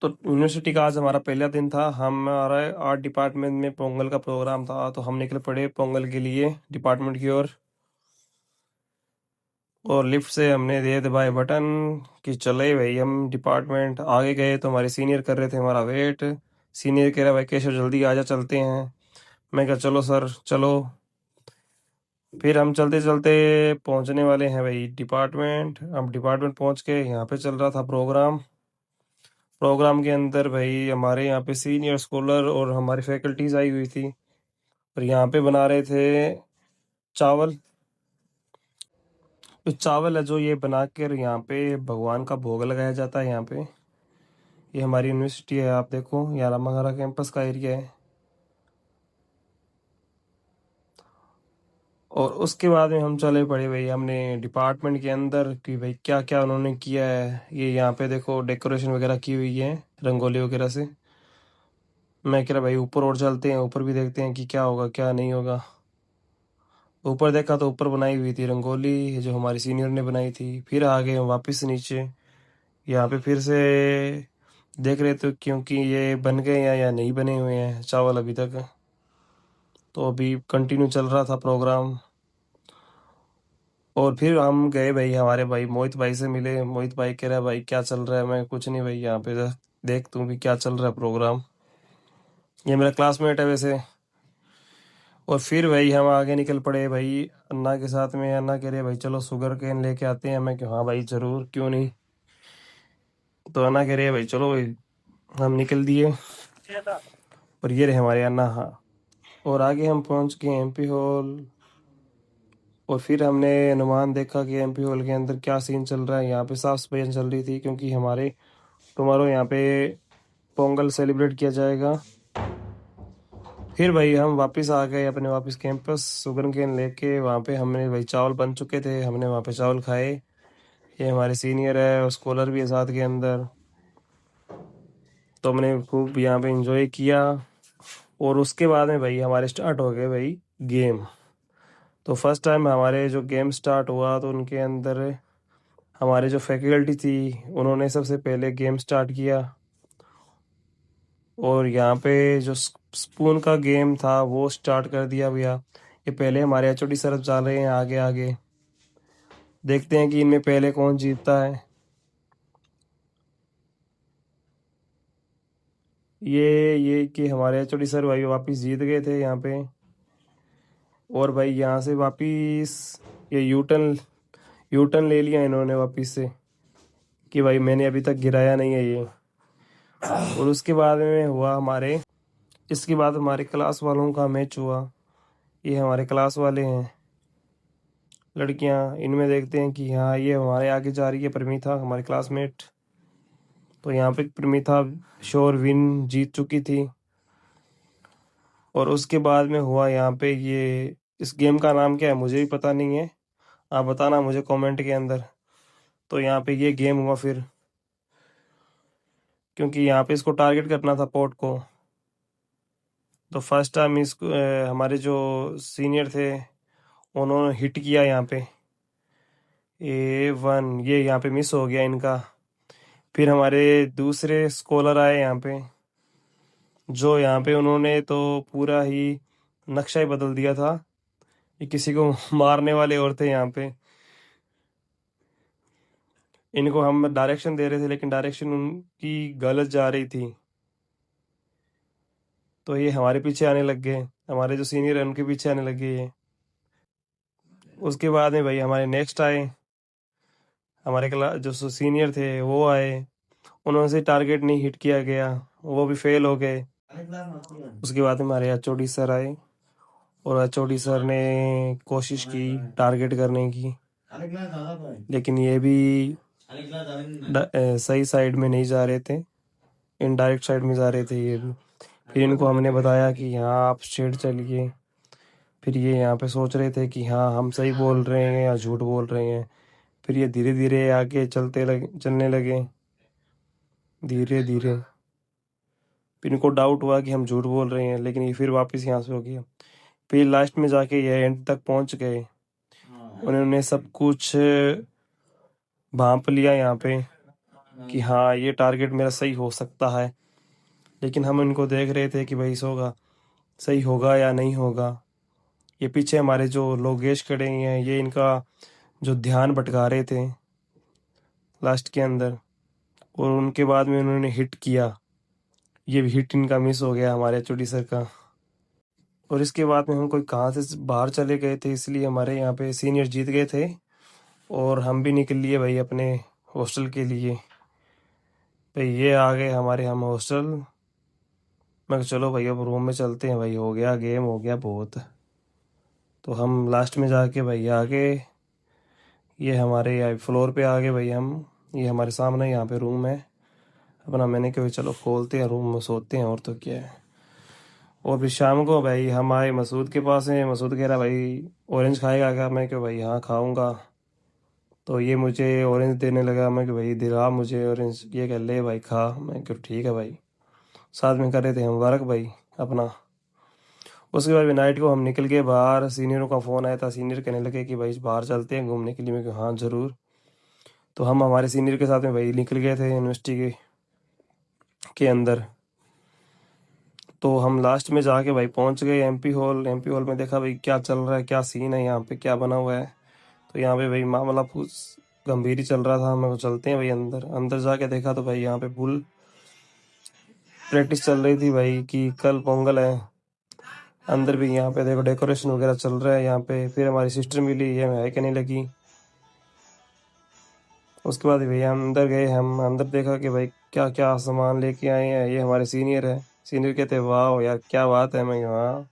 तो यूनिवर्सिटी का आज हमारा पहला दिन था। हमारा आर्ट डिपार्टमेंट में पोंगल का प्रोग्राम था, तो हम निकल पड़े पोंगल के लिए डिपार्टमेंट की ओर। और लिफ्ट से हमने दे दबाए बटन कि चले भाई हम डिपार्टमेंट। आगे गए तो हमारे सीनियर कर रहे थे हमारा वेट। सीनियर कह रहा भाई केशव जल्दी आजा, चलते हैं। मैं कहा चलो सर चलो। फिर हम चलते चलते पहुंचने वाले हैं भाई डिपार्टमेंट। अब डिपार्टमेंट पहुंच के यहाँ पे चल रहा था प्रोग्राम। प्रोग्राम के अंदर भाई हमारे यहाँ पे सीनियर स्कॉलर और हमारी फैकल्टीज आई हुई थी, और यहाँ पे बना रहे थे चावल। तो चावल है जो ये बना कर यहाँ पे भगवान का भोग लगाया जाता है। यहाँ पे ये हमारी यूनिवर्सिटी है, आप देखो यहाँ रामाघारा कैंपस का एरिया है। और उसके बाद में हम चले पड़े भाई हमने डिपार्टमेंट के अंदर कि भाई क्या क्या उन्होंने किया है। ये यहाँ पे देखो डेकोरेशन वगैरह की हुई है रंगोली वगैरह से। मैं कह रहा भाई ऊपर और चलते हैं, ऊपर भी देखते हैं कि क्या होगा क्या नहीं होगा। ऊपर देखा तो ऊपर बनाई हुई थी रंगोली जो हमारी सीनियर ने बनाई थी। फिर आ गए हम वापस नीचे। यहाँ पे फिर से देख रहे थे क्योंकि ये बन गए हैं या नहीं बने हुए हैं चावल अभी तक। तो अभी कंटिन्यू चल रहा था प्रोग्राम। और फिर हम गए भाई हमारे भाई मोहित भाई से मिले। मोहित भाई कह रहा है भाई क्या चल रहा है। मैं कुछ नहीं भाई, यहाँ पे देख तू भी क्या चल रहा है प्रोग्राम। ये मेरा क्लासमेट है वैसे। और फिर भाई हम आगे निकल पड़े भाई अन्ना के साथ में। अन्ना कह रहे भाई चलो शुगर केन लेके आते हैं। मैं हाँ भाई जरूर, क्यों नहीं। तो अन्ना कह रहे भाई चलो भाई। हम निकल दिए और ये रहे हमारे अन्ना। हाँ, और आगे हम पहुंच गए एमपी हॉल। और फिर हमने अनुमान देखा कि एमपी हॉल के अंदर क्या सीन चल रहा है। यहाँ पे साफ सफाई चल रही थी क्योंकि हमारे टुमारो यहाँ पे पोंगल सेलिब्रेट किया जाएगा। फिर भाई हम वापस आ गए अपने वापस कैंपस शुगर केन लेके। वहाँ पे हमने भाई चावल बन चुके थे, हमने वहाँ पे चावल खाए। ये हमारे सीनियर है और स्कॉलर भी है साथ के अंदर। तो हमने खूब यहाँ पे एंजॉय किया। और उसके बाद में भाई हमारे स्टार्ट हो गए भाई गेम। तो फर्स्ट टाइम हमारे जो गेम स्टार्ट हुआ तो उनके अंदर हमारे जो फैकल्टी थी उन्होंने सबसे पहले गेम स्टार्ट किया। और यहाँ पे जो स्पून का गेम था वो स्टार्ट कर दिया भैया। ये पहले हमारे एचओडी सर चल रहे हैं आगे आगे। देखते हैं कि इनमें पहले कौन जीतता है। ये कि हमारे एचओडी सर भाई वापस जीत गए थे यहाँ पे। और भाई यहाँ से वापस ये यूटर्न यूटर्न ले लिया इन्होंने वापस से कि भाई मैंने अभी तक गिराया नहीं है ये। और उसके बाद में हुआ हमारे इसके बाद हमारे क्लास वालों का मैच हुआ। ये हमारे क्लास वाले हैं लड़कियां। इनमें देखते हैं कि हाँ ये हमारे आगे जा रही है प्रमिथा हमारी क्लासमेट। तो यहाँ पे प्रमिथा श्योर विन जीत चुकी थी। और उसके बाद में हुआ यहाँ पे ये इस गेम का नाम क्या है मुझे भी पता नहीं है, आप बताना मुझे कमेंट के अंदर। तो यहाँ पे ये गेम हुआ फिर, क्योंकि यहाँ पे इसको टारगेट करना था पॉट को। तो फर्स्ट टाइम इसको हमारे जो सीनियर थे उन्होंने हिट किया यहाँ पे A1। ये यहाँ पे मिस हो गया इनका। फिर हमारे दूसरे स्कॉलर आए यहाँ पे, जो यहाँ पे उन्होंने तो पूरा ही नक्शा ही बदल दिया था। ये किसी को मारने वाले और थे यहाँ पे। इनको हम डायरेक्शन दे रहे थे लेकिन डायरेक्शन उनकी गलत जा रही थी। तो ये हमारे पीछे आने लग गए, हमारे जो सीनियर है उनके पीछे आने लग गए ये। उसके बाद में भाई हमारे नेक्स्ट आए हमारे क्लास जो सीनियर थे वो आए। उन्होंने से टारगेट नहीं हिट किया गया, वो भी फेल हो गए। उसके बाद में हमारे एचओडी सर आए और एचओडी सर ने कोशिश की टारगेट करने की, लेकिन ये भी सही साइड में नहीं जा रहे थे, इनडायरेक्ट साइड में जा रहे थे ये भी। फिर इनको हमने बताया कि यहाँ आप स्ट्रेट चलिए। फिर ये यहाँ पे सोच रहे थे कि हाँ हम सही बोल रहे हैं या झूठ बोल रहे हैं। फिर ये धीरे धीरे आगे चलने लगे धीरे धीरे। फिर इनको डाउट हुआ कि हम झूठ बोल रहे हैं, लेकिन ये फिर वापस यहाँ से हो गया। फिर लास्ट में जाके ये एंड तक पहुंच गए। उन्होंने सब कुछ भांप लिया यहाँ पे। कि हाँ ये टारगेट मेरा सही हो सकता है। लेकिन हम इनको देख रहे थे कि भाई सही होगा या नहीं होगा। ये पीछे हमारे जो लोगेश खड़े हैं, ये इनका जो ध्यान भटका रहे थे लास्ट के अंदर, और उनके बाद में उन्होंने हिट किया। ये हिट इनका मिस हो गया हमारे एचओडी सर का। और इसके बाद में हम कोई कहाँ से बाहर चले गए थे, इसलिए हमारे यहाँ पे सीनियर जीत गए थे और हम भी निकल लिए भाई अपने हॉस्टल के लिए। भाई ये आ गए हमारे हम हॉस्टल। मैं कहा, चलो भाई अब रूम में चलते हैं भाई, हो गया गेम, हो गया बहुत। तो हम लास्ट में जाके भाई आगे, ये हमारे फ्लोर पे आ गए भाई हम। ये हमारे सामने यहाँ पे रूम है अपना। मैंने कहा चलो खोलते हैं रूम में, सोते हैं, और तो क्या है। और फिर शाम को भाई हम आए मसूद के पास हैं। मसूद कह रहा भाई ऑरेंज खाएगा क्या? मैं क्यों भाई हाँ खाऊंगा। तो ये मुझे ऑरेंज देने लगा। मैं कि भाई दिला मुझे ऑरेंज। ये कह ले भाई खा। मैं क्यों ठीक है भाई। साथ में कर रहे थे हम वर्क भाई अपना। उसके बाद भी नाइट को हम निकल गए बाहर। सीनियरों का फ़ोन आया था, सीनियर कहने लगे कि भाई बाहर चलते हैं घूमने के लिए। मैं क्यों हाँ ज़रूर। तो हम हमारे सीनियर के साथ में भाई निकल गए थे यूनिवर्सिटी के अंदर। तो हम लास्ट में जाके भाई पहुंच गए एमपी हॉल। एमपी हॉल में देखा भाई क्या चल रहा है, क्या सीन है यहाँ पे, क्या बना हुआ है। तो यहाँ पे भाई मामला कुछ गंभीर ही चल रहा था। हम चलते हैं भाई अंदर। अंदर जाके देखा तो भाई यहाँ पे फुल प्रैक्टिस चल रही थी भाई कि कल पोंगल है। अंदर भी यहाँ पे देखो डेकोरेशन वगैरह चल रहा है यहाँ पे। फिर हमारी सिस्टर मिली, ये हमें कहने लगी। उसके बाद भैया हम अंदर गए। हम अंदर देखा कि भाई क्या क्या सामान लेके आए हैं। ये हमारे सीनियर है। सीनियर कहते वाह यार क्या बात है। मैं कहा, हाँ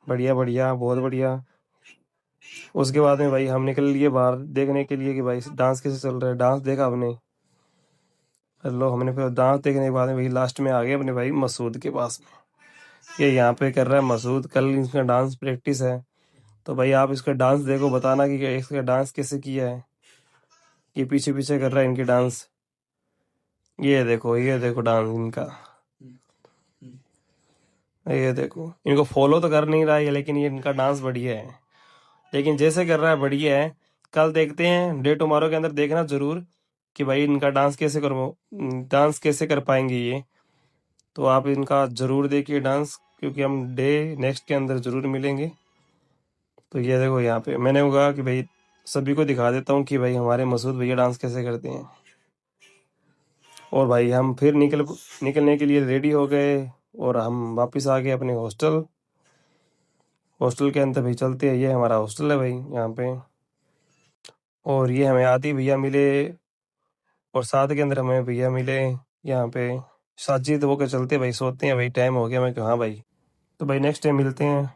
बढ़िया बढ़िया बहुत बढ़िया। उसके बाद में भाई हम निकल लिए बाहर देखने के लिए कि भाई डांस कैसे चल रहा है। डांस देखा हमने। लो हमने फिर डांस देखने के बाद में भाई लास्ट में आ गए अपने भाई मसूद के पास में। ये यहाँ पे कर रहा है मसूद, कल इसका डांस प्रैक्टिस है। तो भाई आप इसका डांस देखो, बताना कि इसका डांस कैसे किया है। ये पीछे पीछे कर रहा है इनकी डांस। ये देखो डांस इनका। ये देखो इनको फॉलो तो कर नहीं रहा है लेकिन ये इनका डांस बढ़िया है। लेकिन जैसे कर रहा है बढ़िया है। कल देखते हैं डे टुमारो के अंदर, देखना जरूर कि भाई इनका डांस कैसे कर पाएंगे ये। तो आप इनका जरूर देखिए डांस, क्योंकि हम डे नेक्स्ट के अंदर जरूर मिलेंगे। तो ये देखो यहाँ पे मैंने कहा कि भाई सभी को दिखा देता हूँ कि भाई हमारे मसूद भैया डांस कैसे करते हैं। और भाई हम फिर निकलने के लिए रेडी हो गए और हम वापस आ गए अपने हॉस्टल। हॉस्टल के अंदर भाई चलते हैं। ये हमारा हॉस्टल है भाई यहाँ पे। और ये हमें आदि भैया मिले और साथ के अंदर हमें भैया मिले यहाँ पे साजिद। वो के चलते भाई सोते हैं भाई, टाइम हो गया। मैं कहा हाँ भाई। तो भाई नेक्स्ट टाइम मिलते हैं।